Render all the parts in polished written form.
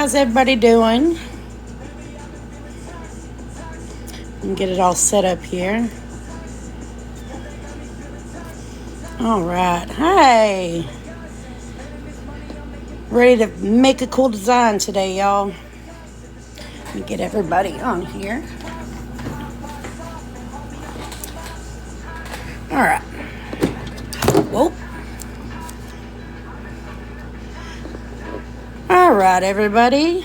How's everybody doing? And get it all set up here. All right. Hey. Ready to make a cool design today, y'all. Let me get everybody on here. All right. Whoa. All right, everybody.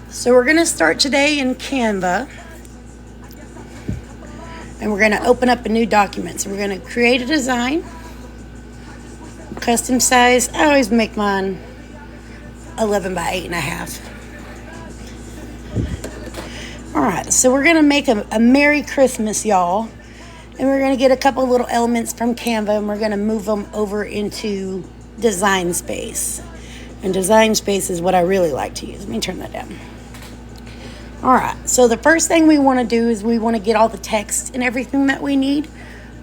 So we're going to start today in Canva. And we're going to open up a new document. So we're going to create a design. Custom size. I always make mine 11 by 8.5. All right. So we're going to make a Merry Christmas, y'all. And we're going to get a couple little elements from Canva. And we're going to move them over into Design Space. And Design Space is what I really like to use. Let me turn that down. All right, so the first thing we want to do is we want to get all the text and everything that we need.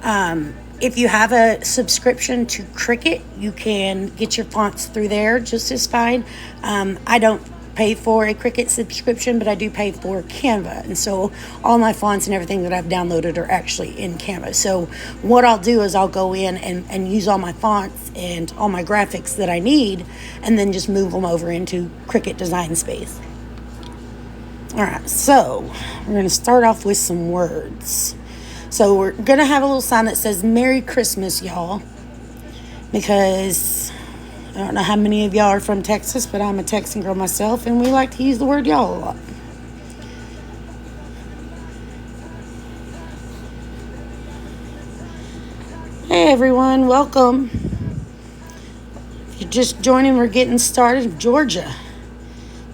If you have a subscription to Cricut, you can get your fonts through there just as fine. I don't pay for a Cricut subscription, but I do pay for Canva. And so all my fonts and everything that I've downloaded are actually in Canva. So what I'll do is I'll go in and use all my fonts and all my graphics that I need, and then just move them over into Cricut Design Space. All right, so we're going to start off with some words. So we're going to have a little sign that says Merry Christmas, y'all, because I don't know how many of y'all are from Texas, but I'm a Texan girl myself, and we like to use the word y'all a lot. Hey, everyone, welcome. If you're just joining, we're getting started. Georgia.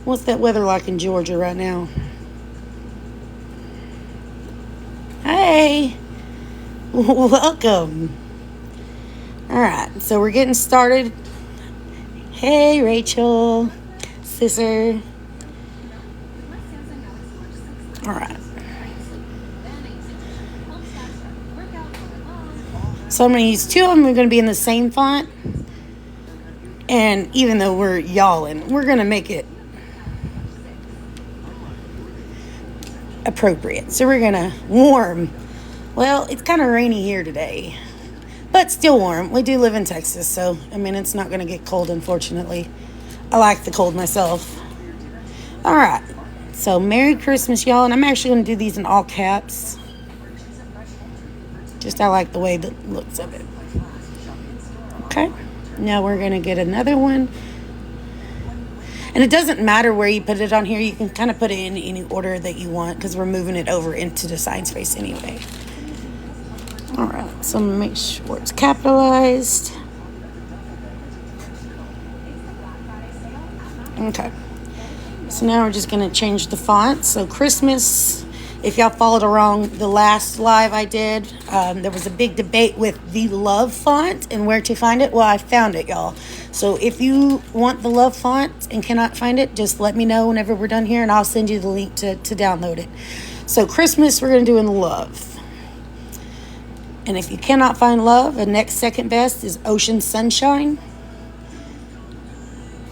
What's that weather like in Georgia right now? Hey, welcome. All right, so we're getting started. Hey, Rachel, sister. All right. So I'm going to use two of them. We're going to be in the same font. And even though we're y'allin', we're going to make it appropriate. So we're gonna warm. Well, it's kind of rainy here today, but still warm. We do live in Texas, so I mean it's not gonna get cold, unfortunately. I like the cold myself. All right, so Merry Christmas, y'all. And I'm actually gonna do these in all caps. Just I like the way that looks of it. Okay, now we're gonna get another one. And it doesn't matter where you put it on here. You can kind of put it in any order that you want because we're moving it over into Design Space anyway. All right, so I'm going to make sure it's capitalized. Okay. So now we're just going to change the font. So Christmas, if y'all followed along the last live I did, there was a big debate with the Love font and where to find it. Well, I found it, y'all. So if you want the Love font and cannot find it, just let me know whenever we're done here, and I'll send you the link to download it. So Christmas, we're going to do in Love. And if you cannot find Love, the next second best is Ocean Sunshine.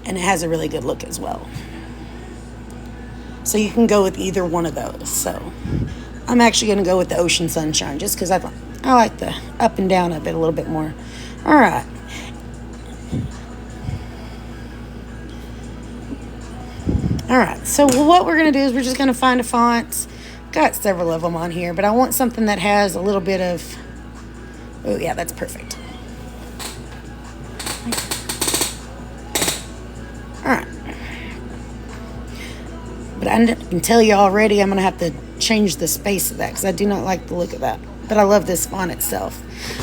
And it has a really good look as well. So you can go with either one of those. So I'm actually going to go with the Ocean Sunshine just because I like the up and down of it a little bit more. All right. All right, so what we're going to do is we're just going to find a font. Got several of them on here, but I want something that has a little bit of... Oh, yeah, that's perfect. All right. But I can tell you already I'm going to have to change the space of that because I do not like the look of that. But I love this font itself.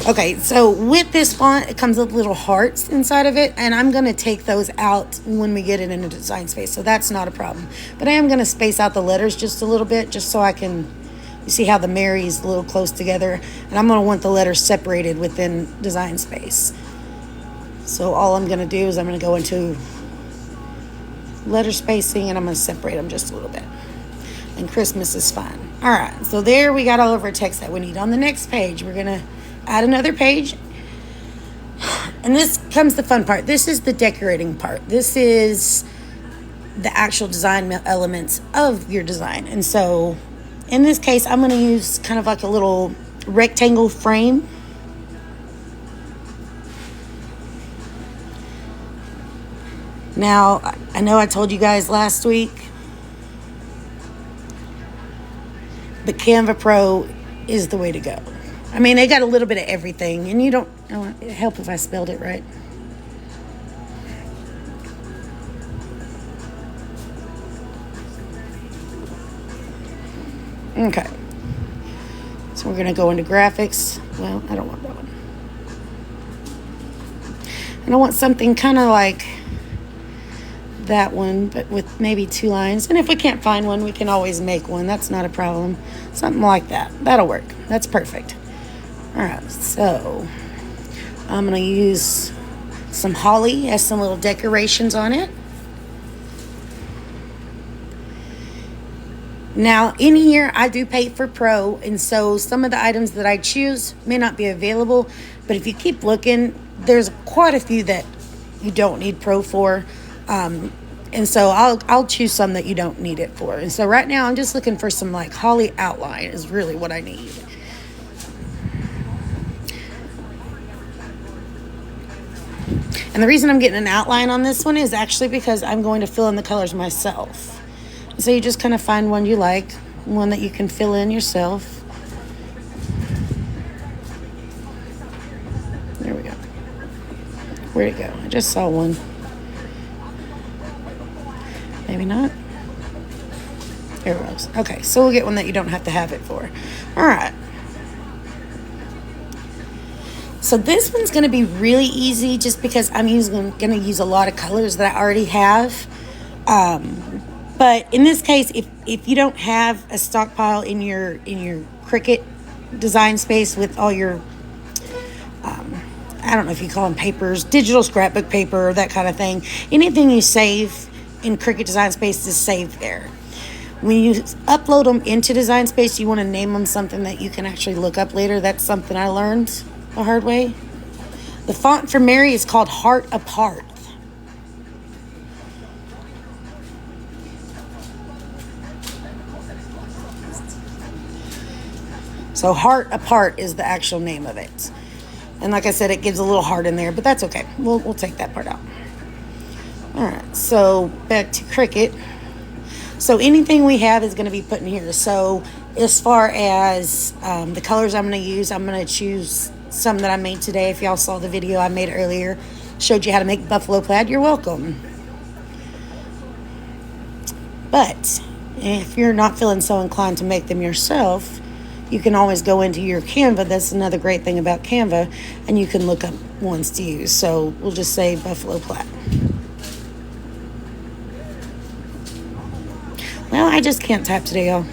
Okay, so with this font, it comes with little hearts inside of it, and I'm going to take those out when we get it in a Design Space, so that's not a problem. But I am going to space out the letters just a little bit, just so I can, you see how the Mary is a little close together, and I'm going to want the letters separated within Design Space. So all I'm going to do is I'm going to go into letter spacing, and I'm going to separate them just a little bit. And Christmas is fine. All right, so there we got all of our text that we need. On the next page, we're going to add another page. And this comes the fun part. This is the decorating part. This is the actual design elements of your design. And so in this case, I'm going to use kind of like a little rectangle frame. Now, I know I told you guys last week, but Canva Pro is the way to go. I mean, they got a little bit of everything, and you don't, oh, it'd help if I spelled it right. Okay. So we're going to go into graphics. Well, I don't want that one. And I want something kind of like that one, but with maybe 2 lines. And if we can't find one, we can always make one. That's not a problem. Something like that. That'll work. That's perfect. All right, so I'm going to use some holly as some little decorations on it. Now, in here, I do pay for Pro, and so some of the items that I choose may not be available, but if you keep looking, there's quite a few that you don't need Pro for, and so I'll choose some that you don't need it for. And so right now, I'm just looking for some like holly outline is really what I need. And the reason I'm getting an outline on this one is actually because I'm going to fill in the colors myself. So you just kind of find one you like, one that you can fill in yourself. There we go. Where'd it go? I just saw one. Maybe not. There it goes. Okay, so we'll get one that you don't have to have it for. All right. So this one's going to be really easy just because I'm going to use a lot of colors that I already have. But in this case, if you don't have a stockpile in your Cricut design space with all your, I don't know if you call them papers, digital scrapbook paper, that kind of thing. Anything you save in Cricut design space is saved there. When you upload them into design space, you want to name them something that you can actually look up later. That's something I learned the hard way. The font for Mary is called Heart Apart. So Heart Apart is the actual name of it. And like I said, it gives a little heart in there, but that's okay. We'll take that part out. All right, so back to Cricut. So anything we have is going to be put in here. So as far as the colors I'm going to use, I'm going to choose some that I made today. If y'all saw the video I made earlier, showed you how to make buffalo plaid, you're welcome. But if you're not feeling so inclined to make them yourself, you can always go into your Canva. That's another great thing about Canva, and you can look up ones to use. So we'll just say buffalo plaid. Well, I just can't type today, y'all.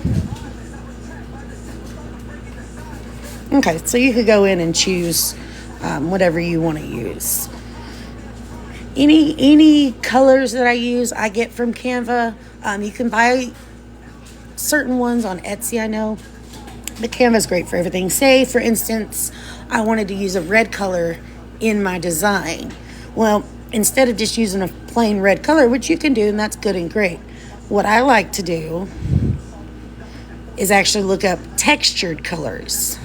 Okay, so you could go in and choose whatever you want to use. Any colors that I use, I get from Canva. You can buy certain ones on Etsy, I know. But Canva's great for everything. Say, for instance, I wanted to use a red color in my design. Well, instead of just using a plain red color, which you can do, and that's good and great, what I like to do is actually look up textured colors.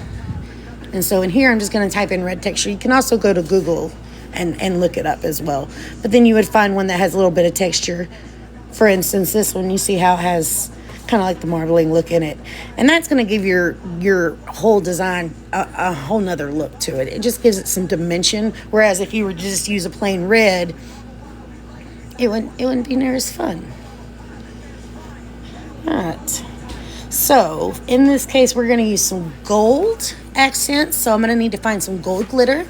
And so in here, I'm just going to type in red texture. You can also go to Google and look it up as well. But then you would find one that has a little bit of texture. For instance, this one, you see how it has kind of like the marbling look in it. And that's going to give your whole design a whole nother look to it. It just gives it some dimension. Whereas if you were to just use a plain red, it wouldn't be near as fun. All right. So in this case, we're going to use some gold accents. So I'm going to need to find some gold glitter.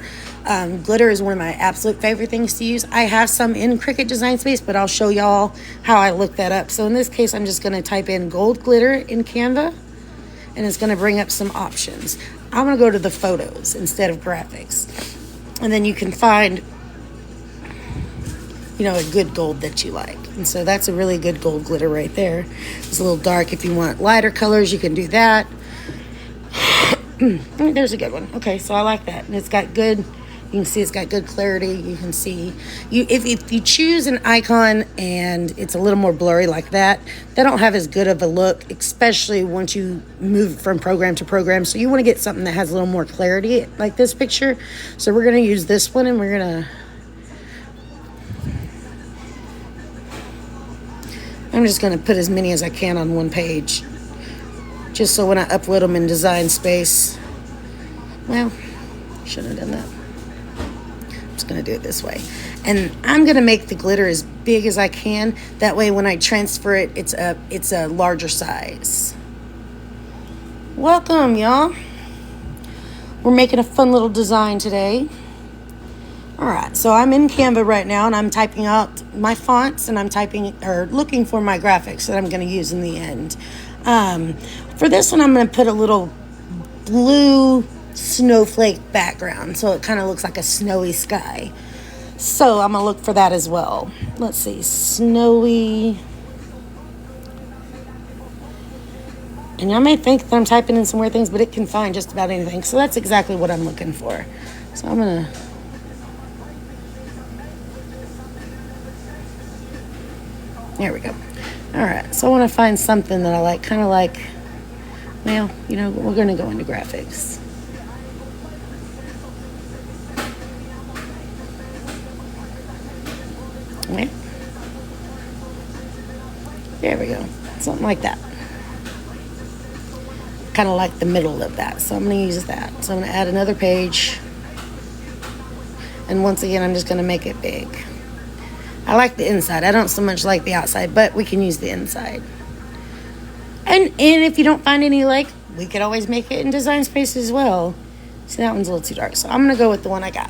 Glitter is one of my absolute favorite things to use. I have some in Cricut Design Space, but I'll show y'all how I look that up. So in this case, I'm just going to type in gold glitter in Canva, and it's going to bring up some options. I'm going to go to the photos instead of graphics. And then you can find, a good gold that you like. And so that's a really good gold glitter right there. It's a little dark. If you want lighter colors, you can do that. There's a good one. Okay, so I like that. And it's got good You can see it's got good clarity. You can see, if you choose an icon and it's a little more blurry like that, they don't have as good of a look, especially once you move from program to program. So you want to get something that has a little more clarity like this picture. So we're going to use this one, and we're going to, I'm just going to put as many as I can on one page, just so when I upload them in Design Space, well, shouldn't have done that. I'm just going to do it this way. And I'm going to make the glitter as big as I can. That way when I transfer it, it's a larger size. Welcome, y'all. We're making a fun little design today. All right, so I'm in Canva right now, and I'm typing out my fonts, and I'm looking for my graphics that I'm going to use in the end. For this one, I'm going to put a little blue snowflake background, so it kind of looks like a snowy sky. So I'm going to look for that as well. Let's see, snowy. And y'all may think that I'm typing in some weird things, but it can find just about anything. So that's exactly what I'm looking for. So I'm going to... There we go. All right, so I want to find something that I like, kind of like, well, you know, we're going to go into graphics. Okay. There we go. Something like that. Kind of like the middle of that. So I'm going to use that. So I'm going to add another page. And once again, I'm just going to make it big. I like the inside. I don't so much like the outside, but we can use the inside. And if you don't find any like, we could always make it in Design Space as well. See, that one's a little too dark, so I'm going to go with the one I got.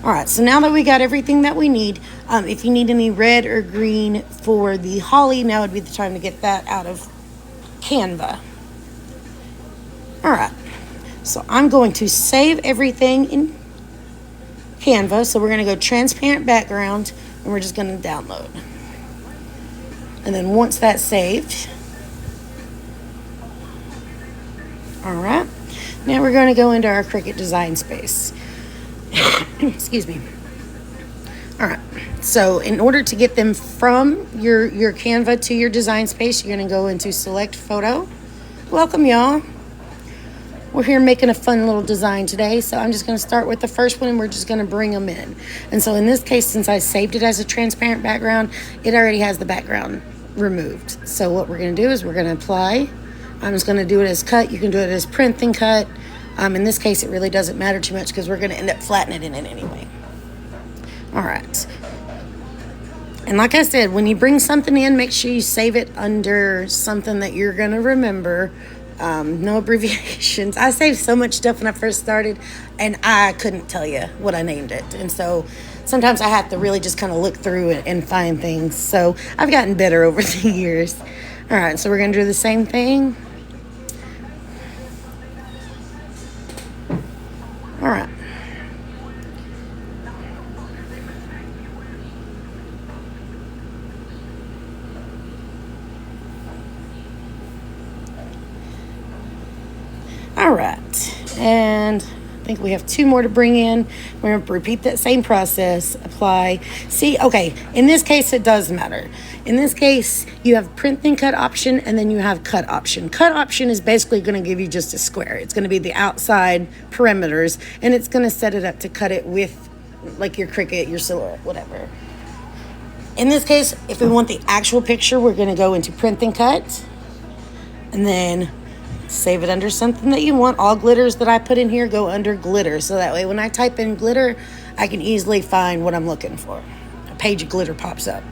All right, so now that we got everything that we need, if you need any red or green for the holly, now would be the time to get that out of Canva. All right, so I'm going to save everything in Canva. So we're going to go transparent background, and we're just going to download. And then once that's saved, all right, now we're going to go into our Cricut Design Space. Excuse me. All right, so in order to get them from your Canva to your Design Space, you're going to go into Select Photo. Welcome, y'all. We're here making a fun little design today, so I'm just going to start with the first one, and we're just going to bring them in. And so in this case, since I saved it as a transparent background, it already has the background removed. So what we're going to do is we're going to apply. I'm just going to do it as cut. You can do it as print and cut. In this case, it really doesn't matter too much because we're going to end up flattening it in it anyway. All right. And like I said, when you bring something in, make sure you save it under something that you're going to remember. No abbreviations. I saved so much stuff when I first started, and I couldn't tell you what I named it. And so sometimes I have to really just kind of look through it and find things. So I've gotten better over the years. All right, so we're going to do the same thing. All right. All right, and I think we have 2 more to bring in. We're going to repeat that same process, apply. See, okay, in this case, it does matter. In this case, you have print and cut option, and then you have cut option. Cut option is basically going to give you just a square. It's going to be the outside perimeters, and it's going to set it up to cut it with, like, your Cricut, your silhouette, whatever. In this case, if we want the actual picture, we're going to go into print and cut, and then save it under something that you want. All glitters that I put in here go under glitter. So that way when I type in glitter, I can easily find what I'm looking for. A page of glitter pops up.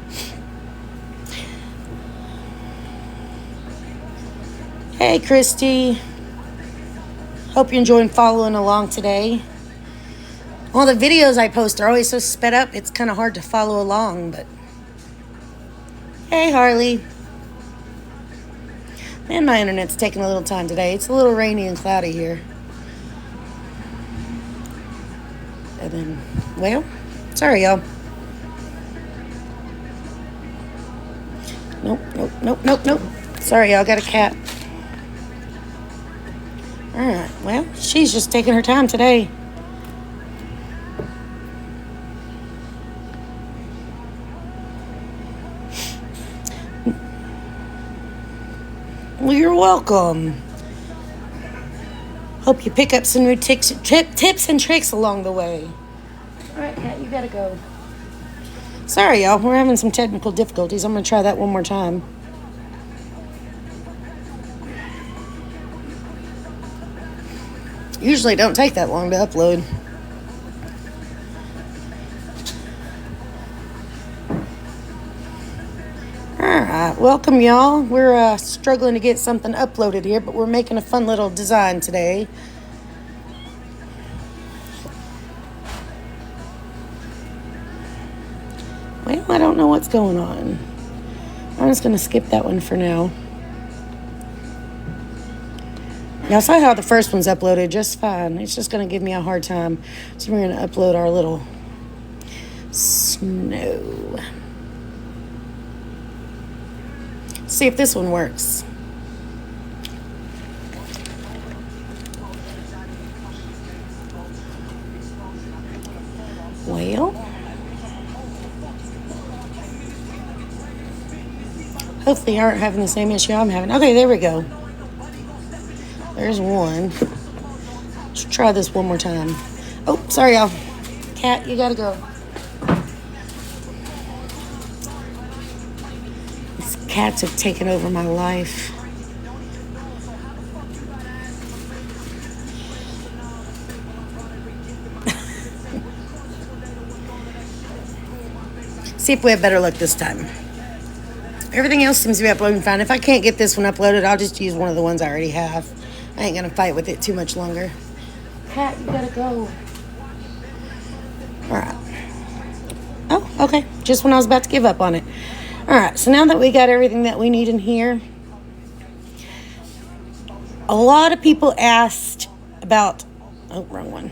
Hey, Christy. Hope you're enjoying following along today. Well, the videos I post are always so sped up, it's kind of hard to follow along, but... Hey, Harley. Man, my internet's taking a little time today. It's a little rainy and cloudy here. And then, well, sorry, y'all. Nope. Sorry, y'all, got a cat. All right, well, she's just taking her time today. Well, you're welcome. Hope you pick up some new tips and tricks along the way. All right, Kat, you gotta go. Sorry, y'all. We're having some technical difficulties. I'm gonna try that one more time. Usually don't take that long to upload. Alright, welcome y'all. We're struggling to get something uploaded here, but we're making a fun little design today. Well, I don't know what's going on. I'm just going to skip that one for now. Y'all saw how the first one's uploaded just fine. It's just going to give me a hard time. So we're going to upload our little snow. See if this one works. Well, hopefully you aren't having the same issue I'm having. Okay, there we go. There's one. Let's try this one more time. Oh, sorry, y'all. Kat, you gotta go. These cats have taken over my life. See if we have better luck this time. Everything else seems to be uploading fine. If I can't get this one uploaded, I'll just use one of the ones I already have. I ain't gonna fight with it too much longer. Kat, you gotta go. Alright. Oh, okay. Just when I was about to give up on it. Alright, so now that we got everything that we need in here, a lot of people asked about, oh, wrong one.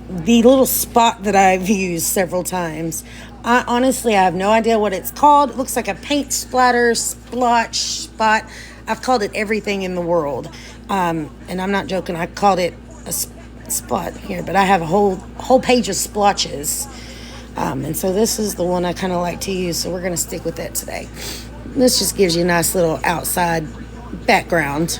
The little spot that I've used several times. I have no idea what it's called. It looks like a paint splatter splotch spot. I've called it everything in the world. And I'm not joking. I called it a spot here, but I have a whole page of splotches. And so this is the one I kind of like to use. So we're going to stick with that today. This just gives you a nice little outside background.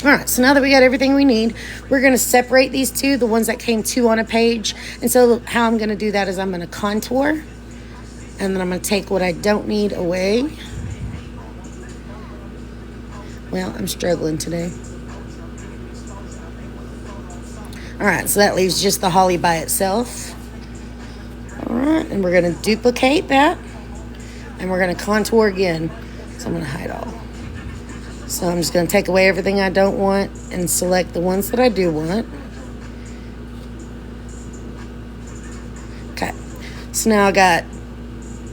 All right, so now that we got everything we need, we're going to separate these two, the ones that came two on a page. And so how I'm going to do that is I'm going to contour, and then I'm going to take what I don't need away. Well, I'm struggling today. All right, so that leaves just the holly by itself. All right, and we're going to duplicate that, and we're going to contour again. So I'm going to hide all. So I'm just going to take away everything I don't want and select the ones that I do want. Okay. So now I got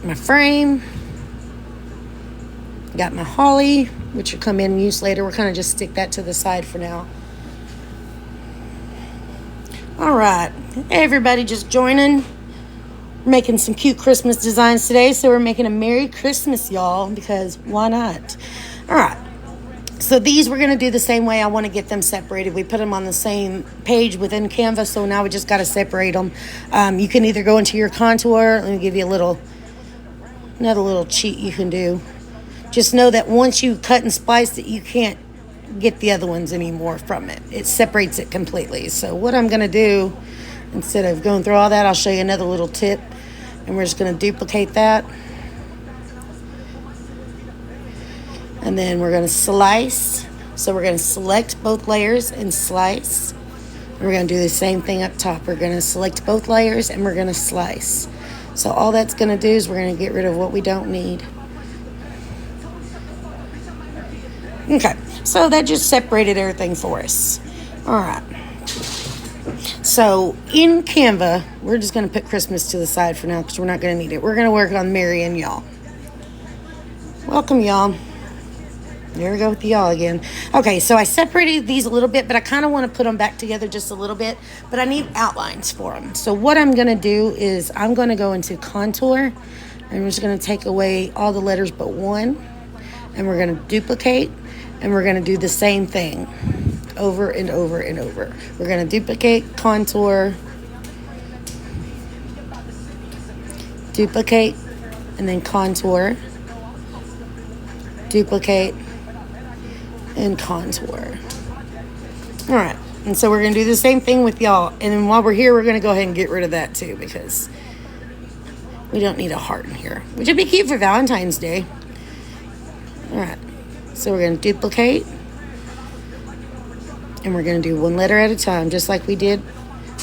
my frame. Got my holly, which will come in use later. We're kind of just stick that to the side for now. All right. Hey, everybody just joining. We're making some cute Christmas designs today. So we're making a Merry Christmas, y'all, because why not? All right. So these we're going to do the same way. I want to get them separated. We put them on the same page within Canva, so now we just got to separate them. You can either go into your contour. Let me give you another little cheat you can do. Just know that once you cut and splice it, you can't get the other ones anymore from it. It separates it completely. So what I'm going to do, instead of going through all that, I'll show you another little tip. And we're just going to duplicate that. And then we're going to slice. So we're going to select both layers and slice. And we're going to do the same thing up top. We're going to select both layers and we're going to slice. So all that's going to do is we're going to get rid of what we don't need. Okay, so that just separated everything for us. All right. So in Canva, we're just going to put Christmas to the side for now because we're not going to need it. We're going to work on Merry and y'all. Welcome, y'all. There we go with the y'all again. Okay, so I separated these a little bit, but I kind of want to put them back together just a little bit, but I need outlines for them. So what I'm going to do is I'm going to go into contour, and we're just going to take away all the letters but one, and we're going to duplicate, and we're going to do the same thing over and over and over. We're going to duplicate, contour, duplicate, and then contour, duplicate, and contour. All right, and so we're going to do the same thing with y'all. And then while we're here, we're going to go ahead and get rid of that too, because we don't need a heart in here, which would be cute for Valentine's Day. All right, so we're going to duplicate, and we're going to do one letter at a time, just like we did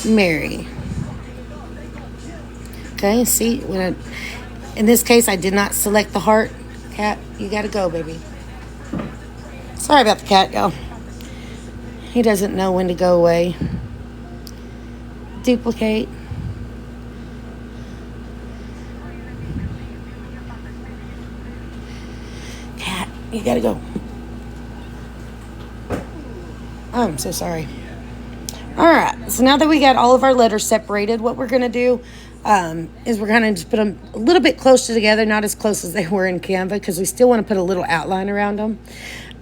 Mary. Okay, see, in this case, I did not select the heart. Cat, you got to go, baby. Sorry about the cat, y'all. He doesn't know when to go away. Duplicate. Cat, you gotta go. I'm so sorry. All right, so now that we got all of our letters separated, what we're gonna do is we're gonna just put them a little bit closer together, not as close as they were in Canva, because we still want to put a little outline around them.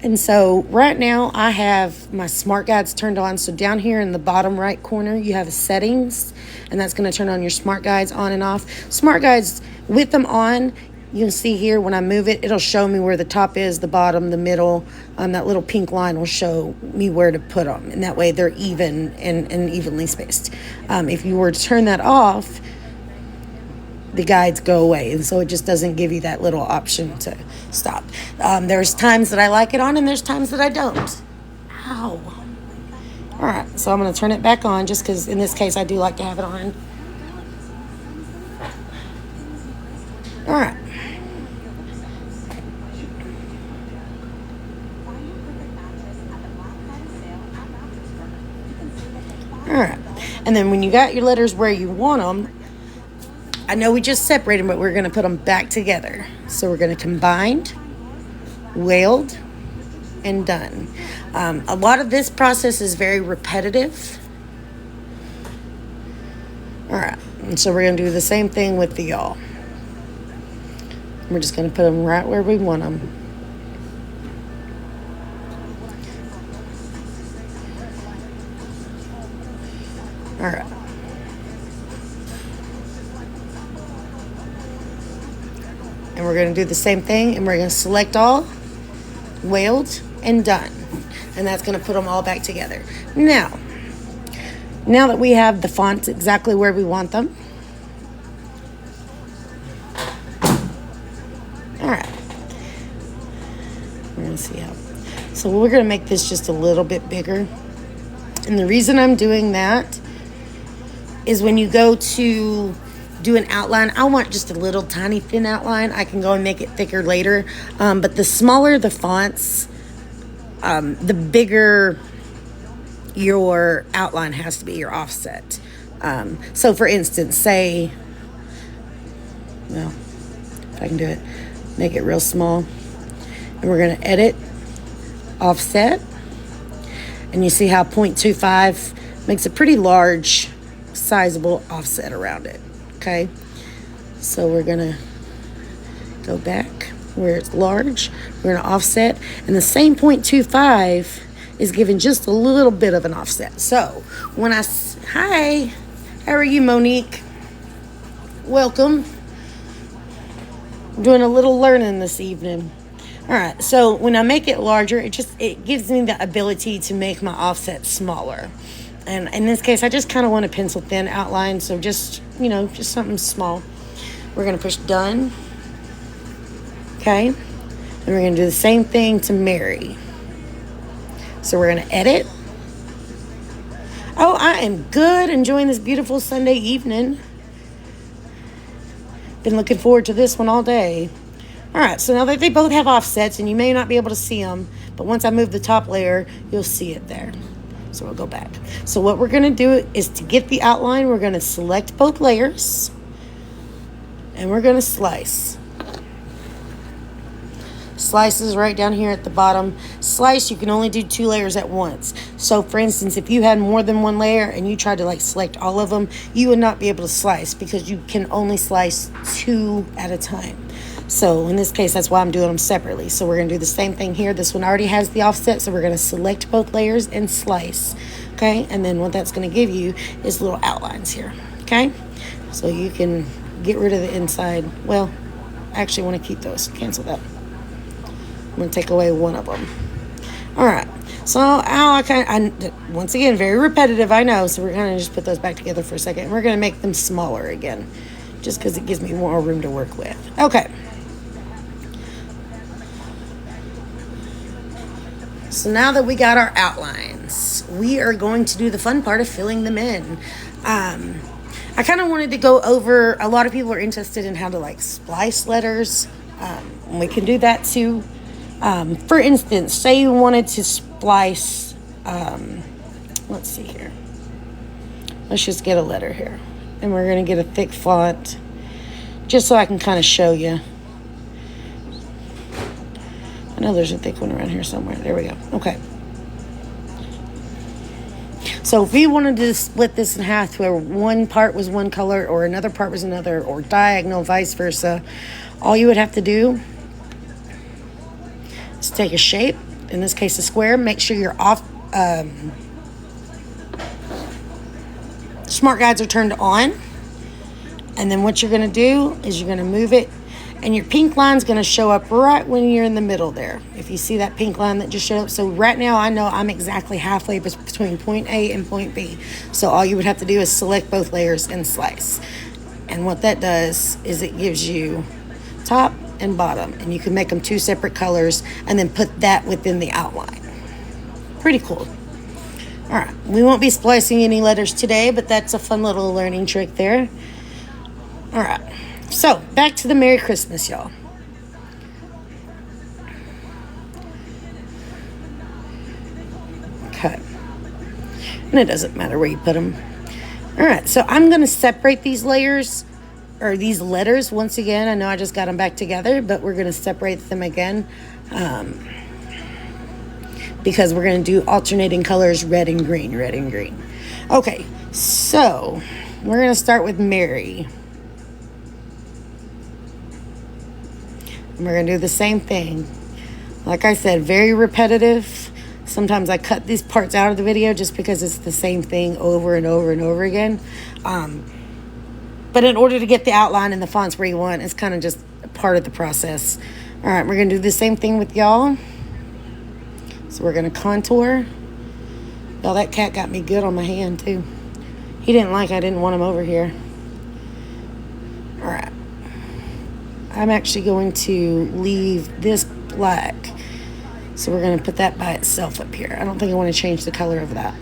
And so right now I have my smart guides turned on. So down here in the bottom right corner, you have settings, and that's going to turn on your smart guides on and off. Smart guides, with them on, you can see here when I move it, it'll show me where the top is, the bottom, the middle. That little pink line will show me where to put them. And that way they're even and evenly spaced. If you were to turn that off, the guides go away, and so it just doesn't give you that little option to stop. There's times that I like it on, and there's times that I don't. Ow. All right, so I'm going to turn it back on, just because in this case I do like to have it on. All right. All right, and then when you got your letters where you want them, I know we just separated them, but we're going to put them back together. So we're going to combine, weld, and done. A lot of this process is very repetitive. All right, and so we're going to do the same thing with the y'all. We're just going to put them right where we want them. All right. And we're going to do the same thing, and we're going to select all, weld, and done. And that's going to put them all back together. Now that we have the fonts exactly where we want them. All right. We're going to see how. So we're going to make this just a little bit bigger. And the reason I'm doing that is when you go to do an outline, I want just a little tiny thin outline. I can go and make it thicker later. But the smaller the fonts, the bigger your outline has to be, your offset. So for instance, say, well, if I can do it, make it real small. And we're going to edit, offset. And you see how 0.25 makes a pretty large, sizable offset around it. Okay, so we're gonna go back where it's large. We're gonna offset, and the same 0.25 is giving just a little bit of an offset. So when hi, how are you, Monique? Welcome. I'm doing a little learning this evening. All right, so when I make it larger, it gives me the ability to make my offset smaller. And in this case, I just kind of want a pencil thin outline. So just something small. We're going to push done. Okay. And we're going to do the same thing to Mary. So we're going to edit. Oh, I am good. Enjoying this beautiful Sunday evening. Been looking forward to this one all day. All right. So now that they both have offsets, and you may not be able to see them, but once I move the top layer, you'll see it there. So we'll go back. So what we're going to do is to get the outline, we're going to select both layers, and we're going to slice. Slice is right down here at the bottom. Slice, you can only do 2 layers at once. So for instance, if you had more than 1 layer and you tried to select all of them, you would not be able to slice, because you can only slice 2 at a time. So in this case, that's why I'm doing them separately. So we're going to do the same thing here. This one already has the offset, so we're going to select both layers and slice. Okay, and then what that's going to give you is little outlines here. Okay, so you can get rid of the inside. Well, I actually want to keep those. Cancel that. I'm going to take away one of them. All right. So now once again, very repetitive, I know. So we're going to just put those back together for a second. And we're going to make them smaller again, just because it gives me more room to work with. Okay. So now that we got our outlines, we are going to do the fun part of filling them in. I kind of wanted to go over, a lot of people are interested in how to like splice letters. We can do that too. For instance, say you wanted to splice, let's see here. Let's just get a letter here. And we're going to get a thick font, just so I can kind of show you. I know there's a thick one around here somewhere. There we go. Okay. So if we wanted to split this in half where one part was one color or another part was another, or diagonal, vice versa, all you would have to do is take a shape, in this case a square, make sure your smart guides are turned on, and then what you're going to do is you're going to move it, and your pink line is going to show up right when you're in the middle there. If you see that pink line that just showed up. So right now I know I'm exactly halfway between point A and point B. So all you would have to do is select both layers and slice. And what that does is it gives you top and bottom. And you can make them two separate colors and then put that within the outline. Pretty cool. All right. We won't be splicing any letters today, but that's a fun little learning trick there. All right. So, back to the Merry Christmas, y'all. Okay. And it doesn't matter where you put them. All right, so I'm going to separate these layers, or these letters, once again. I know I just got them back together, but we're going to separate them again. Because we're going to do alternating colors, red and green, red and green. Okay, so we're going to start with Merry. And we're going to do the same thing. Like I said, very repetitive. Sometimes I cut these parts out of the video just because it's the same thing over and over and over again. But in order to get the outline and the fonts where you want, it's kind of just a part of the process. All right, we're going to do the same thing with y'all. So we're going to contour. Y'all, that cat got me good on my hand too. He didn't like I didn't want him over here. All right. I'm actually going to leave this black. So we're going to put that by itself up here. I don't think I want to change the color of that.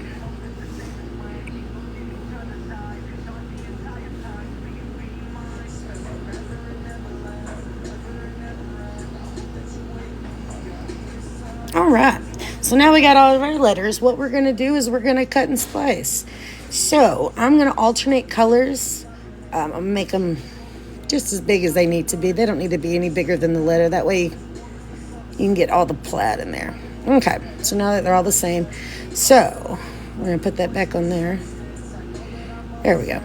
All right. So now we got all of our letters. What we're going to do is we're going to cut and splice. So I'm going to alternate colors. I'm going to make them just as big as they need to be. They don't need to be any bigger than the letter. That way you can get all the plaid in there. Okay, so now that they're all the same. So we're going to put that back on there. There we go.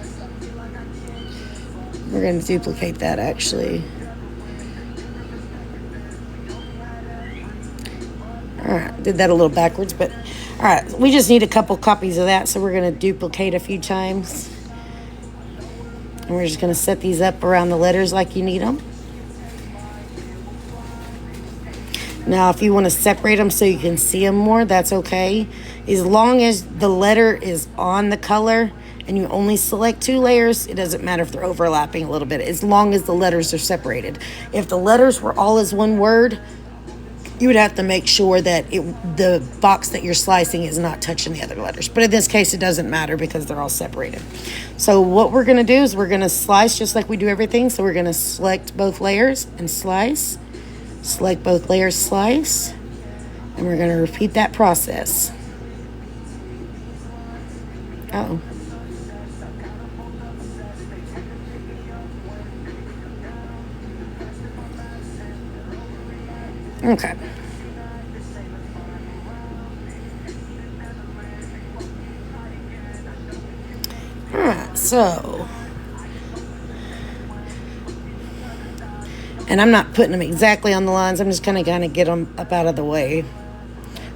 We're going to duplicate that actually. All right, did that a little backwards, but all right, we just need a couple copies of that, so we're going to duplicate a few times. And we're just going to set these up around the letters like you need them. Now, if you want to separate them so you can see them more, that's okay. As long as the letter is on the color and you only select two layers, it doesn't matter if they're overlapping a little bit, as long as the letters are separated. If the letters were all as one word, you would have to make sure that the box that you're slicing is not touching the other letters. But in this case, it doesn't matter because they're all separated. So what we're going to do is we're going to slice just like we do everything. So we're going to select both layers and slice. Select both layers, slice. And we're going to repeat that process. Uh-oh. Okay. Alright, so. And I'm not putting them exactly on the lines. I'm just going to kind of get them up out of the way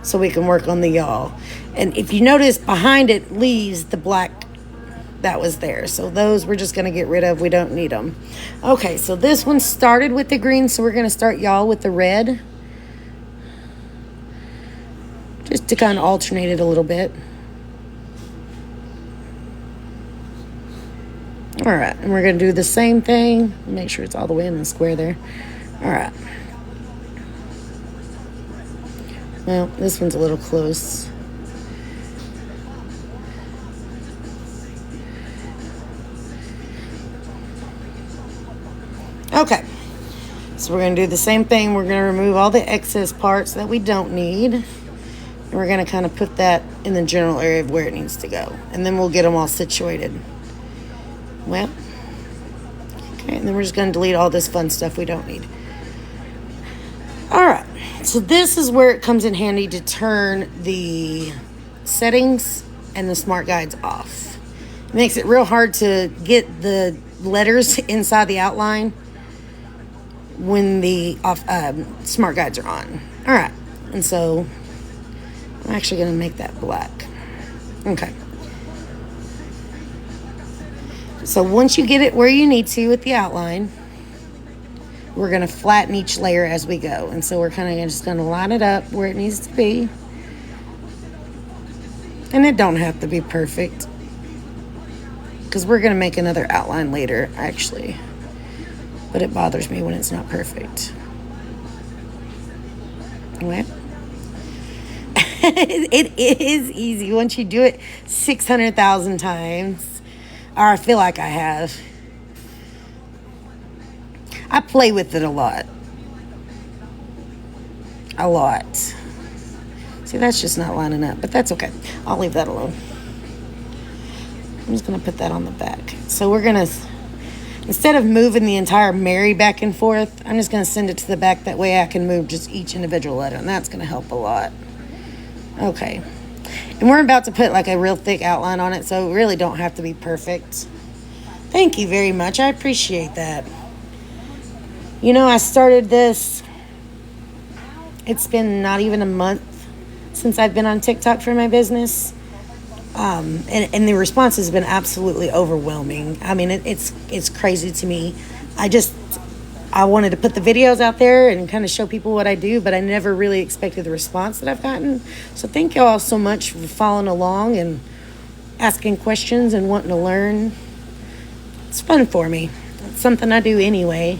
so we can work on the y'all. And if you notice, behind it leaves the black that was there. So those we're just going to get rid of. We don't need them. Okay, so this one started with the green, so we're going to start y'all with the red. to kind of alternate it a little bit. All right, and we're going to do the same thing. Make sure it's all the way in the square there. All right. Well, this one's a little close. Okay, so we're going to do the same thing. We're going to remove all the excess parts that we don't need. And we're going to kind of put that in the general area of where it needs to go. And then we'll get them all situated. Well, okay, and then we're just going to delete all this fun stuff we don't need. All right, so this is where it comes in handy to turn the settings and the smart guides off. It makes it real hard to get the letters inside the outline when the smart guides are on. All right, and so I'm actually going to make that black. Okay. So once you get it where you need to with the outline, we're going to flatten each layer as we go. And so we're kind of just going to line it up where it needs to be. And it don't have to be perfect, because we're going to make another outline later, actually. But it bothers me when it's not perfect. Well, it is easy once you do it 600,000 times. Or I feel like I have. I play with it a lot. A lot. See, that's just not lining up, but that's okay. I'll leave that alone. I'm just going to put that on the back. So we're going to, instead of moving the entire Mary back and forth, I'm just going to send it to the back. That way I can move just each individual letter, and that's going to help a lot. Okay. And we're about to put like a real thick outline on it, so it really don't have to be perfect. Thank you very much. I appreciate that. You know, I started this, it's been not even a month since I've been on TikTok for my business. And the response has been absolutely overwhelming. I mean, it's crazy to me. I wanted to put the videos out there and kind of show people what I do, but I never really expected the response that I've gotten. So thank you all so much for following along and asking questions and wanting to learn. It's fun for me. It's something I do anyway.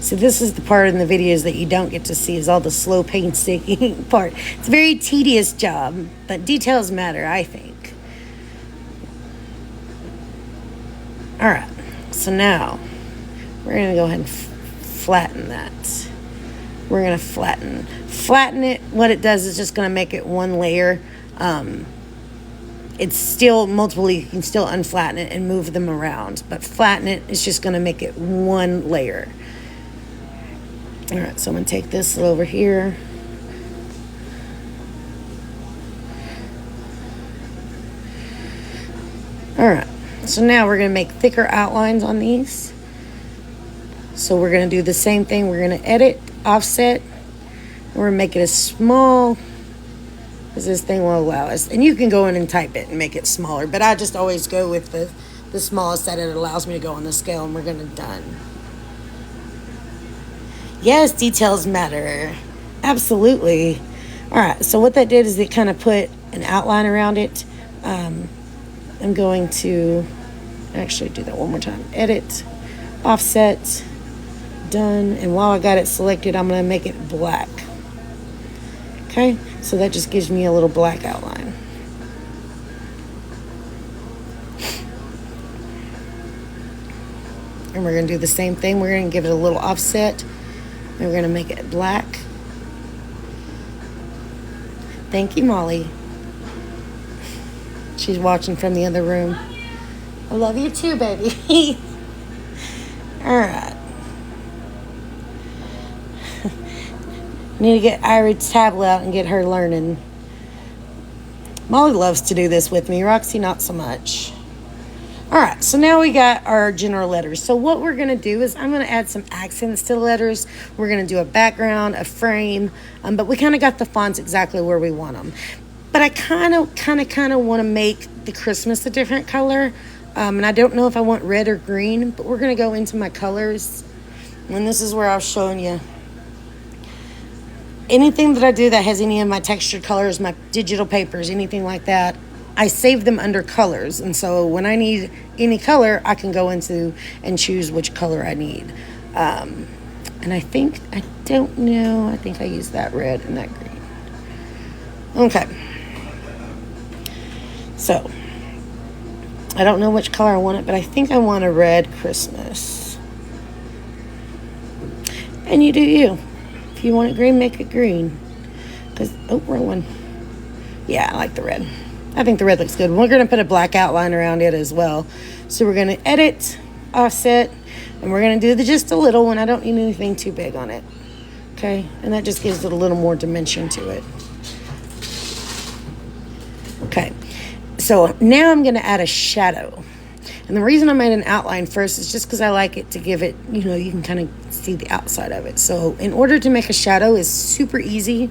So this is the part in the videos that you don't get to see, is all the slow painstaking part. It's a very tedious job, but details matter, I think. All right, so now we're going to go ahead and flatten that. We're going to flatten it. What it does is just going to make it one layer. It's still multiple. You can still unflatten it and move them around, but flatten it is just going to make it one layer. All right, so I'm going to take this over here. All right. So now we're going to make thicker outlines on these. So we're going to do the same thing. We're going to edit, offset. We're going to make it as small as this thing will allow us. And you can go in and type it and make it smaller. But I just always go with the smallest that it allows me to go on the scale. And we're going to done. Yes, details matter. Absolutely. All right. So what that did is it kind of put an outline around it. I'm going to actually do that one more time. Edit, offset, done. And while I got it selected, I'm going to make it black. Okay, so that just gives me a little black outline. And we're going to do the same thing. We're going to give it a little offset. And we're going to make it black. Thank you, Molly. She's watching from the other room. I love you too, baby. All right. Need to get Iris' tablet out and get her learning. Molly loves to do this with me. Roxy, not so much. All right, so now we got our general letters. So what we're going to do is I'm going to add some accents to the letters. We're going to do a background, a frame, but we kind of got the fonts exactly where we want them. But I kind of want to make the Christmas a different color. And I don't know if I want red or green, but we're going to go into my colors And this is where I was showing you anything that I do that has any of my textured colors, my digital papers, anything like that, I save them under colors. And so when I need any color, I can go into and choose which color I need. And I think I used that red and that green. Okay. So I don't know which color I want it, but I think I want a red Christmas. And you do you. If you want it green, make it green. Wrong one. Yeah, I like the red. I think the red looks good. We're going to put a black outline around it as well. So we're going to edit, offset, and we're going to do just a little one. I don't need anything too big on it. Okay, and that just gives it a little more dimension to it. Okay, so now I'm going to add a shadow. And the reason I made an outline first is just because I like it to give it, you can kind of see the outside of it. So in order to make a shadow is super easy.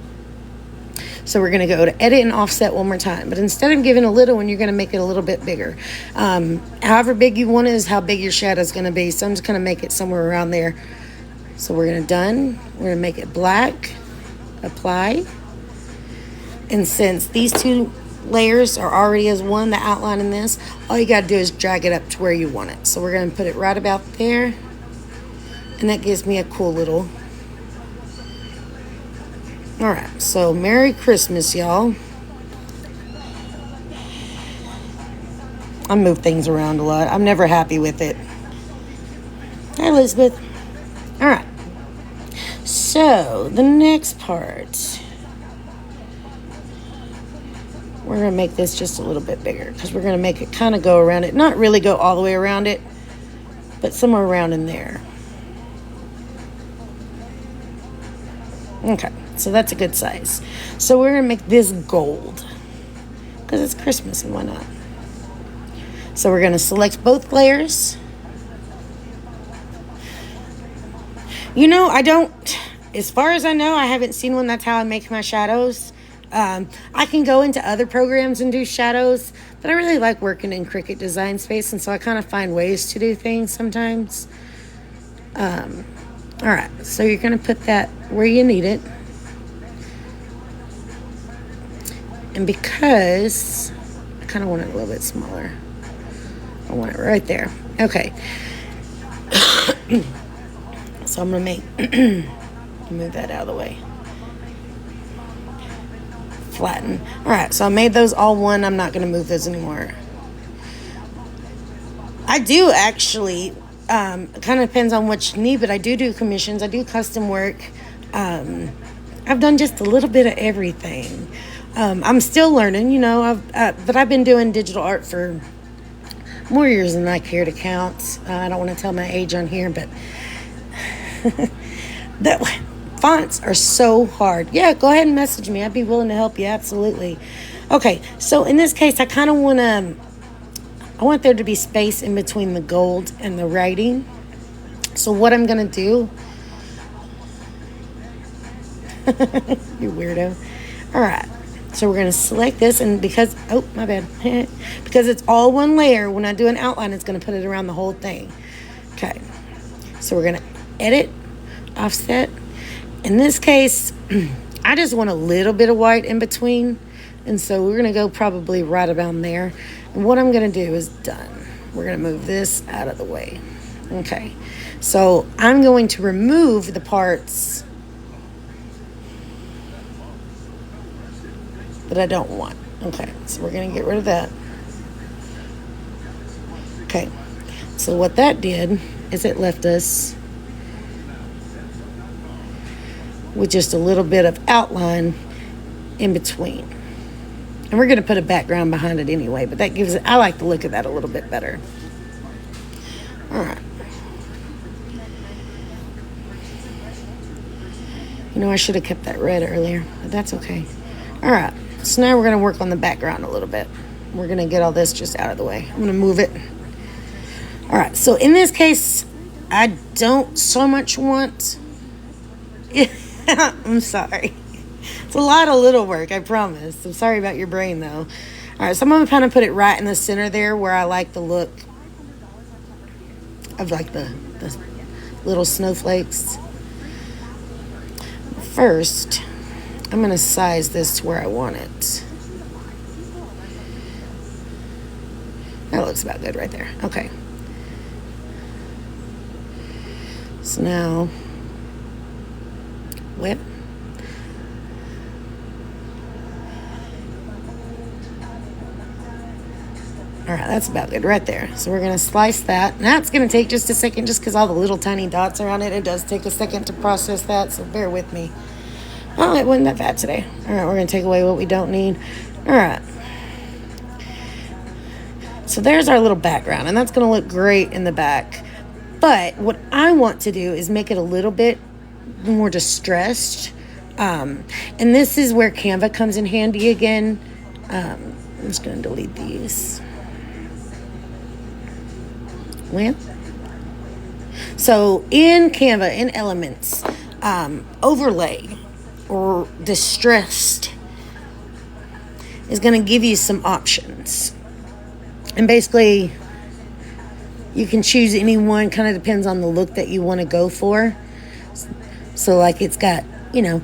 So we're going to go to edit and offset one more time. But instead of giving a little one, you're going to make it a little bit bigger. However big you want it is how big your shadow is going to be. So I'm just going to make it somewhere around there. So we're going to done. We're going to make it black. Apply. And since these two layers are already as one, the outline in this, all you got to do is drag it up to where you want it. So we're going to put it right about there. And that gives me a cool little... Alright, so Merry Christmas, y'all. I move things around a lot. I'm never happy with it. Hi, Elizabeth. Alright. So, the next part. We're going to make this just a little bit bigger because we're going to make it kind of go around it. Not really go all the way around it, but somewhere around in there. Okay. So that's a good size. So we're going to make this gold because it's Christmas and why not? So we're going to select both layers. As far as I know, I haven't seen one that's how I make my shadows. I can go into other programs and do shadows, but I really like working in Cricut Design Space, and so I kind of find ways to do things sometimes. All right, so you're going to put that where you need it. And because I kind of want it a little bit smaller, I want it right there. Okay. So I'm going to move that out of the way. Flatten. All right, so I made those all one. I'm not going to move those anymore. I do actually, it kind of depends on what you need, but I do commissions. I do custom work. I've done just a little bit of everything. I'm still learning, but I've been doing digital art for more years than I care to count. I don't want to tell my age on here, but the fonts are so hard. Yeah, go ahead and message me. I'd be willing to help you, absolutely. Okay, so in this case, I kind of I want there to be space in between the gold and the writing. So what I'm going to do, you weirdo. All right. So we're going to select this, and because it's all one layer, when I do an outline, it's going to put it around the whole thing. Okay. So we're going to edit, offset. In this case, I just want a little bit of white in between, and so we're going to go probably right about there. And what I'm going to do is done. We're going to move this out of the way. Okay. So I'm going to remove the parts that I don't want. Okay, so we're going to get rid of that. Okay, so what that did is it left us with just a little bit of outline in between. And we're going to put a background behind it anyway, but that gives it, I like the look of that a little bit better. All right. I should have kept that red earlier, but that's okay. All right. So now we're going to work on the background a little bit. We're going to get all this just out of the way. I'm going to move it. All right. So in this case, I don't so much want... I'm sorry. It's a lot of little work, I promise. I'm sorry about your brain, though. All right. So I'm going to kind of put it right in the center there where I like the look of like the little snowflakes. First, I'm going to size this to where I want it. That looks about good right there. Okay. So now, whip. All right, that's about good right there. So we're going to slice that. Now it's going to take just a second just because all the little tiny dots are on it. It does take a second to process that, so bear with me. Oh, it wasn't that bad today. All right, we're going to take away what we don't need. All right. So there's our little background, and that's going to look great in the back. But what I want to do is make it a little bit more distressed. And this is where Canva comes in handy again. I'm just going to delete these. Well, so in Canva, in Elements, overlay or distressed is going to give you some options. And basically, you can choose any one, kind of depends on the look that you want to go for. So like it's got, it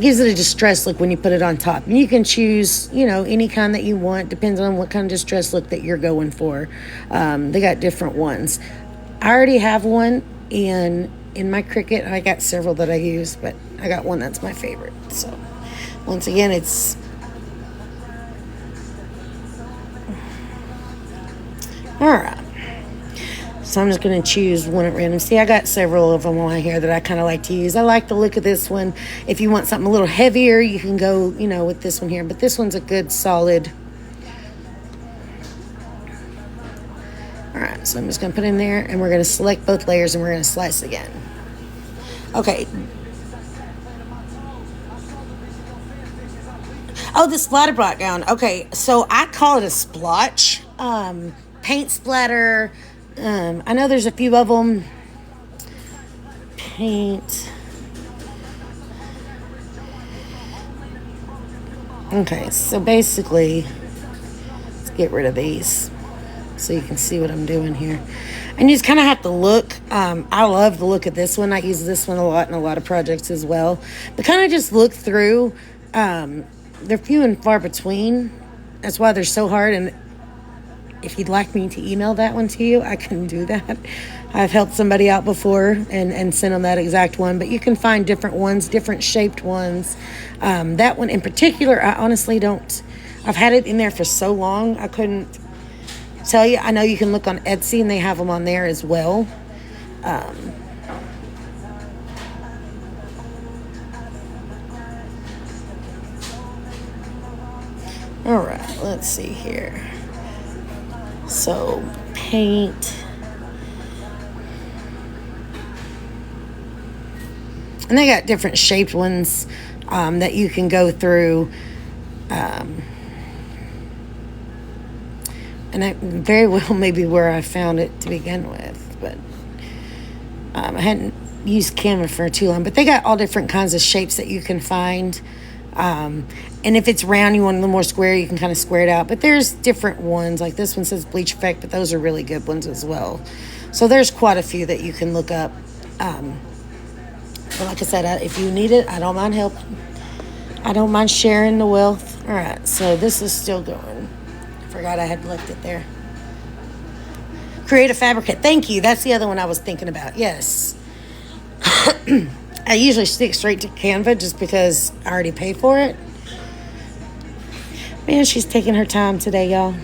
gives it a distressed look when you put it on top. And you can choose, any kind that you want. Depends on what kind of distressed look that you're going for. They got different ones. I already have one in my Cricut. I got several that I use, but I got one that's my favorite. So once again, it's all right. So I'm just going to choose one at random. See, I got several of them on here that I kind of like to use. I like the look of this one. If you want something a little heavier, you can go, with this one here. But this one's a good, solid. All right, so I'm just going to put in there, and we're going to select both layers, and we're going to slice again. Okay. Oh, the splatter background. Okay, so I call it a splotch. Paint splatter. I know there's a few of them. Paint. Okay, so basically, let's get rid of these so you can see what I'm doing here. And you just kind of have to look. I love the look of this one. I use this one a lot in a lot of projects as well. But kind of just look through. They're few and far between. That's why they're so hard. And if you'd like me to email that one to you, I can do that. I've helped somebody out before and sent them that exact one. But you can find different ones, different shaped ones. That one in particular, I honestly don't. I've had it in there for so long, I couldn't tell you. I know you can look on Etsy, and they have them on there as well. All right, let's see here. So, paint. And they got different shaped ones that you can go through. And that very well may be where I found it to begin with. But I hadn't used Canva for too long. But they got all different kinds of shapes that you can find. And if it's round, you want a little more square, you can kind of square it out. But there's different ones. Like this one says bleach effect, but those are really good ones as well. So there's quite a few that you can look up. But like I said, if you need it, I don't mind helping. I don't mind sharing the wealth. All right, so this is still going. I forgot I had left it there. Create a fabricate. Thank you. That's the other one I was thinking about. Yes. I usually stick straight to Canva just because I already pay for it. Man, she's taking her time today, y'all.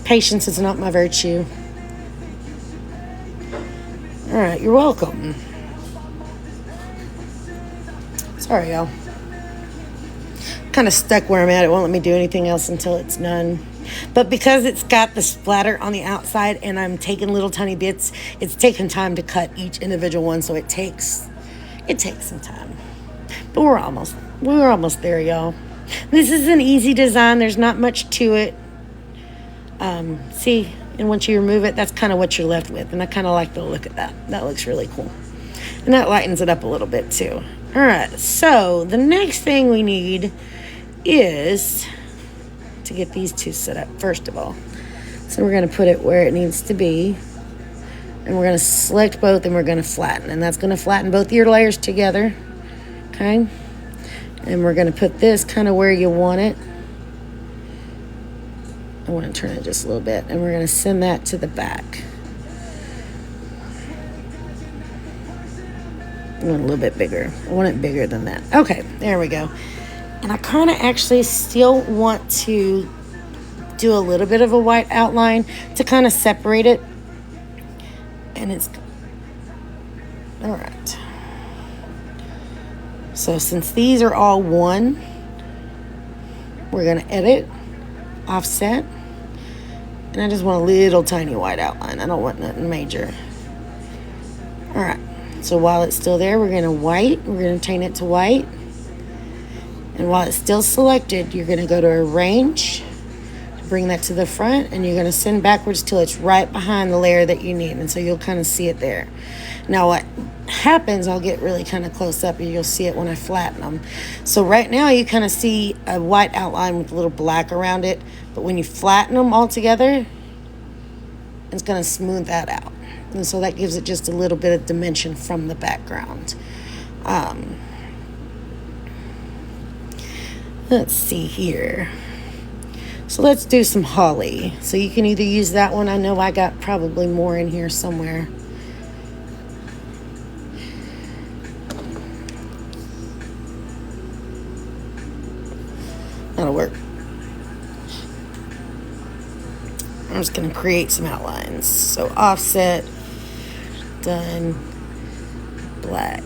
Patience is not my virtue. All right, you're welcome. Sorry, y'all. Kind of stuck where I'm at. It won't let me do anything else until it's done. But because it's got the splatter on the outside and I'm taking little tiny bits, it's taking time to cut each individual one, so it takes some time. But we're almost there, y'all. This is an easy design. There's not much to it. See, and once you remove it, that's kind of what you're left with. And I kind of like the look of that. That looks really cool. And that lightens it up a little bit too. All right, so the next thing we need is to get these two set up, first of all. So we're going to put it where it needs to be. And we're going to select both and we're going to flatten. And that's going to flatten both of your layers together. Okay. And we're going to put this kind of where you want it. I want to turn it just a little bit. And we're going to send that to the back. I want a little bit bigger. I want it bigger than that. Okay, there we go. And I kind of actually still want to do a little bit of a white outline to kind of separate it. And it's all right. So since these are all one, we're going to edit, offset, and I just want a little tiny white outline. I don't want nothing major. All right. So while it's still there, we're going to change it to white. And while it's still selected, you're going to go to arrange, bring that to the front, and you're going to send backwards till it's right behind the layer that you need. And so you'll kind of see it there. Now what happens, I'll get really kind of close up and you'll see it when I flatten them. So right now you kind of see a white outline with a little black around it. But when you flatten them all together, it's going to smooth that out. And so that gives it just a little bit of dimension from the background. Let's see here. So let's do some holly. So you can either use that one. I know I got probably more in here somewhere. That'll work. I'm just going to create some outlines. So offset, done, black.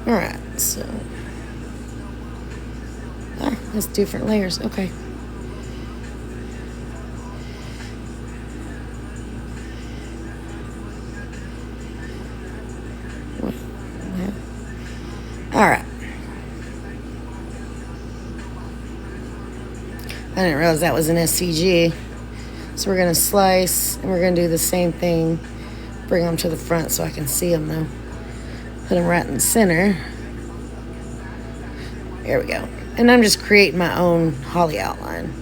All right, so that's different layers. Okay. All right. I didn't realize that was an SVG. So we're going to slice, and we're going to do the same thing. Bring them to the front so I can see them, though. Put them right in the center. There we go. And I'm just creating my own holly outline.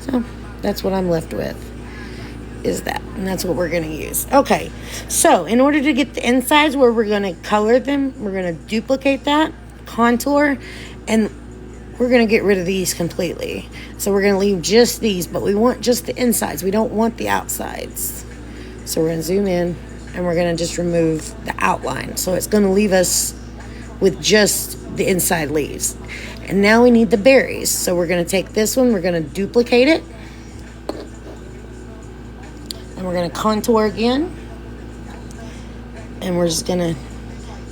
So that's what I'm left with, is that. And that's what we're going to use. Okay, so in order to get the insides where we're going to color them, we're going to duplicate that, contour, and we're going to get rid of these completely. So we're going to leave just these, but we want just the insides. We don't want the outsides. So we're going to zoom in, and we're going to just remove the outline. So it's going to leave us with just the inside leaves. And now we need the berries. So we're going to take this one, we're going to duplicate it, and we're going to contour again. And we're just going to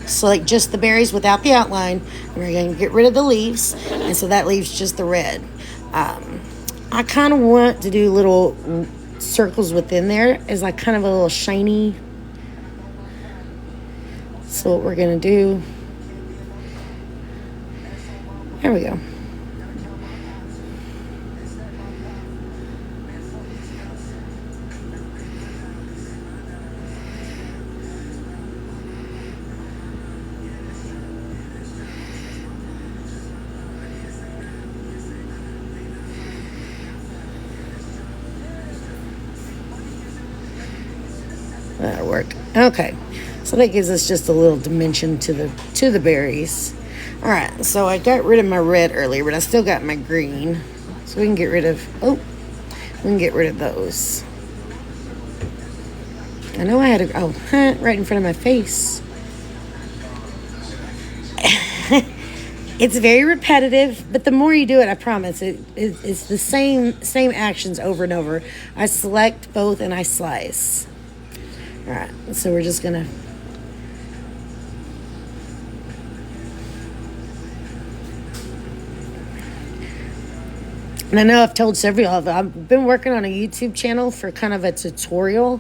select just the berries without the outline. And we're going to get rid of the leaves. And so that leaves just the red. I kind of want to do little circles within there as like kind of a little shiny. So what we're going to do, there we go. That'll work. Okay, so that gives us just a little dimension to the berries. All right, so I got rid of my red earlier, but I still got my green. So we can get rid of, we can get rid of those. I know I had right in front of my face. It's very repetitive, but the more you do it, I promise, it's the same actions over and over. I select both and I slice. All right, so we're just gonna and I know I've told several of them, I've been working on a YouTube channel for kind of a tutorial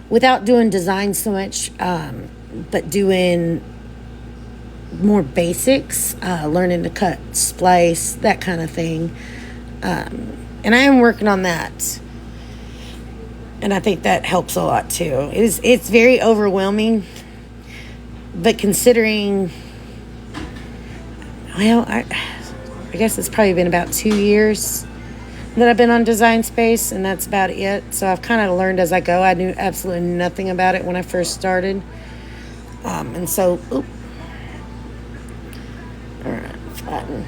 without doing design so much, but doing more basics, learning to cut, splice, that kind of thing. And I am working on that. And I think that helps a lot too. It's very overwhelming, but considering, well, I guess it's probably been about 2 years that I've been on Design Space, and that's about it. So I've kind of learned as I go. I knew absolutely nothing about it when I first started. And so, oop. All right, flatten.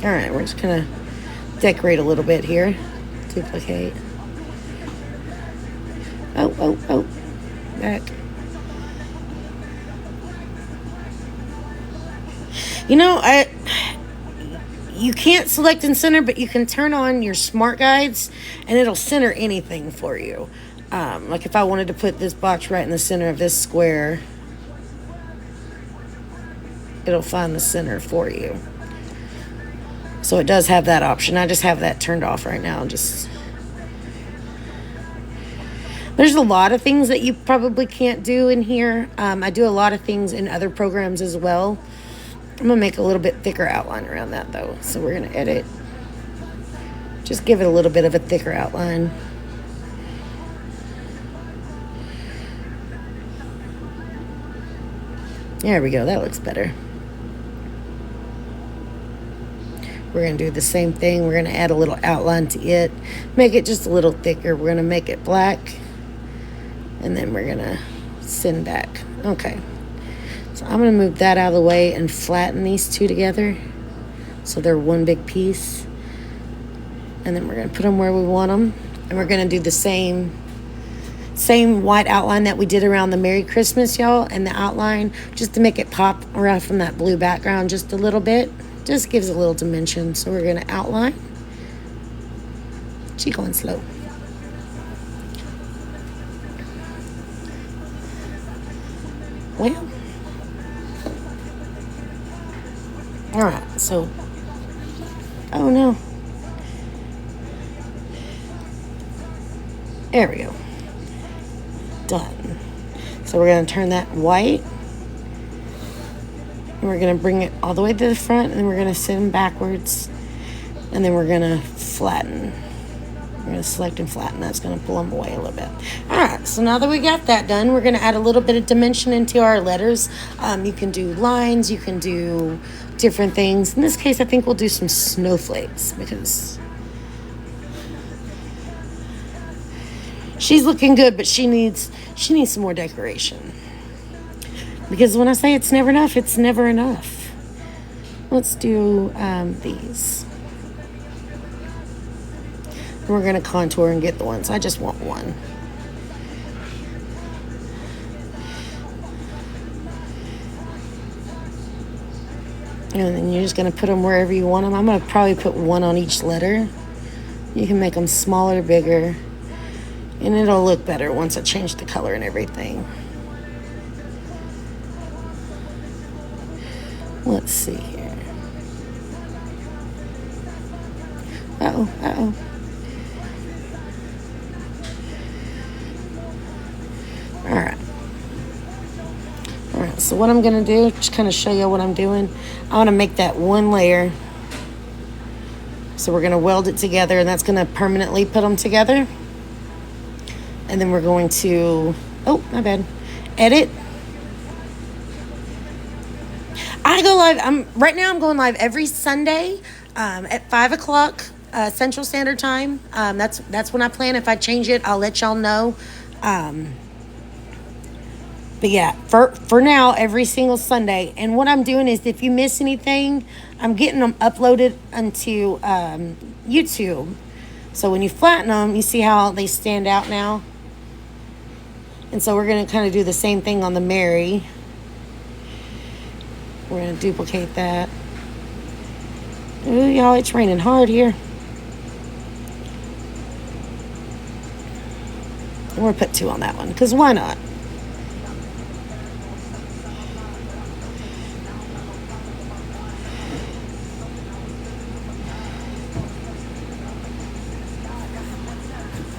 All right, we're just gonna decorate a little bit here. Duplicate. Oh, back. You know, you can't select and center, but you can turn on your smart guides and it'll center anything for you. Like if I wanted to put this box right in the center of this square, it'll find the center for you. So it does have that option. I just have that turned off right now. There's a lot of things that you probably can't do in here. I do a lot of things in other programs as well. I'm going to make a little bit thicker outline around that though. So we're going to edit. Just give it a little bit of a thicker outline. There we go. That looks better. We're going to do the same thing. We're going to add a little outline to it. Make it just a little thicker. We're going to make it black. And then we're going to send back. Okay. So I'm going to move that out of the way and flatten these two together. So they're one big piece. And then we're going to put them where we want them. And we're going to do the same white outline that we did around the Merry Christmas, y'all. And the outline, just to make it pop around from that blue background just a little bit. Just gives a little dimension. So we're going to outline. She's going slow. Well. All right. So. Oh no. There we go. Done. So we're going to turn that white. And we're going to bring it all the way to the front, and then we're going to send them backwards, and then we're going to flatten. We're going to select and flatten. That's going to pull them away a little bit. All right, so now that we got that done, we're going to add a little bit of dimension into our letters. You can do lines. You can do different things. In this case, I think we'll do some snowflakes because she's looking good, but she needs some more decoration. Because when I say it's never enough, it's never enough. Let's do these. And we're going to contour and get the ones. I just want one. And then you're just going to put them wherever you want them. I'm going to probably put one on each letter. You can make them smaller, bigger. And it'll look better once I change the color and everything. Let's see here. Uh-oh. All right, so what I'm going to do, just kind of show you what I'm doing. I want to make that one layer. So we're going to weld it together, and that's going to permanently put them together. And then we're going to, oh, my bad, edit. I go live, right now I'm going live every Sunday at 5 o'clock Central Standard Time. That's when I plan. If I change it, I'll let y'all know. But yeah, for now, every single Sunday. And what I'm doing is if you miss anything, I'm getting them uploaded onto YouTube. So when you flatten them, you see how they stand out now? And so we're going to kind of do the same thing on the Mary. We're going to duplicate that. Ooh, y'all, it's raining hard here. And we're going to put 2 on that one, because why not?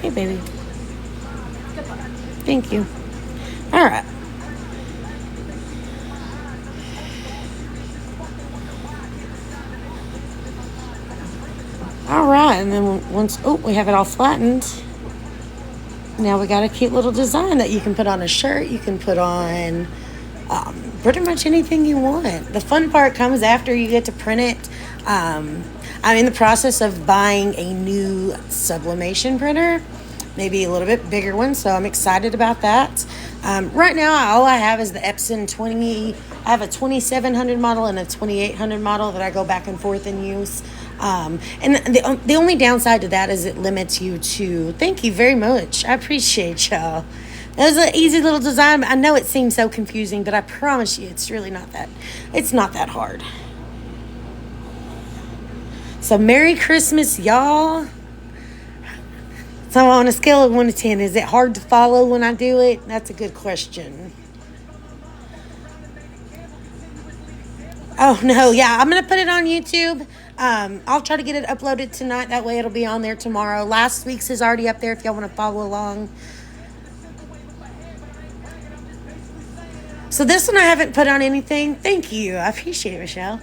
Hey, baby. Thank you. All right. All right, and then once, we have it all flattened. Now we got a cute little design that you can put on a shirt. You can put on Pretty much anything you want. The fun part comes after you get to print it. I'm in the process of buying a new sublimation printer, maybe a little bit bigger one, so I'm excited about that. Right now, all I have is the Epson 20. I have a 2700 model and a 2800 model that I go back and forth and use. And the only downside to that is it limits you to. Thank you very much. I appreciate y'all. It was an easy little design. I know it seems so confusing, but I promise you, it's really not that. It's not that hard. So Merry Christmas, y'all. So on a scale of 1 to 10, is it hard to follow when I do it? That's a good question. Oh, no. Yeah, I'm going to put it on YouTube. I'll try to get it uploaded tonight. That way it'll be on there tomorrow. Last week's is already up there if y'all want to follow along. So this one I haven't put on anything. Thank you. I appreciate it, Michelle.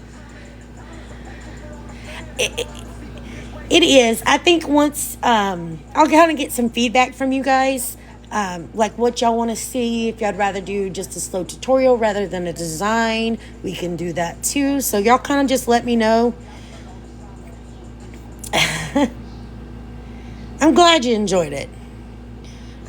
It is. I think once I'll kind of get some feedback from you guys, like what y'all want to see. If y'all would rather do just a slow tutorial rather than a design, we can do that too. So y'all kind of just let me know. I'm glad you enjoyed it.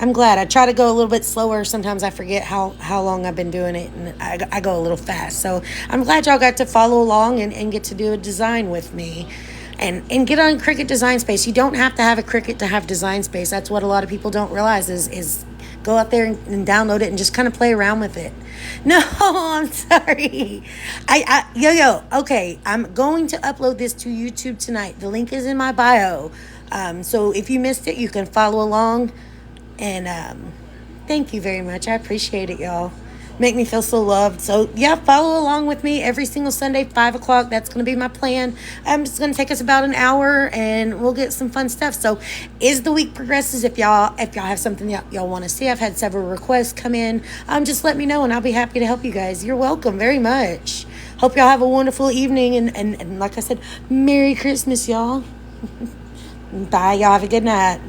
I'm glad. I try to go a little bit slower. Sometimes I forget how long I've been doing it, and I go a little fast. So I'm glad y'all got to follow along and get to do a design with me. And get on Cricut Design Space. You don't have to have a Cricut to have Design Space. That's what a lot of people don't realize is go out there and download it and just kind of play around with it. No, I'm sorry. Okay, I'm going to upload this to YouTube tonight. The link is in my bio. So if you missed it, you can follow along. And thank you very much. I appreciate it, y'all. Make me feel so loved. So yeah, follow along with me every single Sunday, 5 o'clock. That's going to be my plan. It's going to take us about an hour, and we'll get some fun stuff. So as the week progresses, if y'all have something y'all want to see, I've had several requests come in. Just let me know, and I'll be happy to help you guys. You're welcome very much. Hope y'all have a wonderful evening, and like I said, Merry Christmas, y'all. Bye, y'all. Have a good night.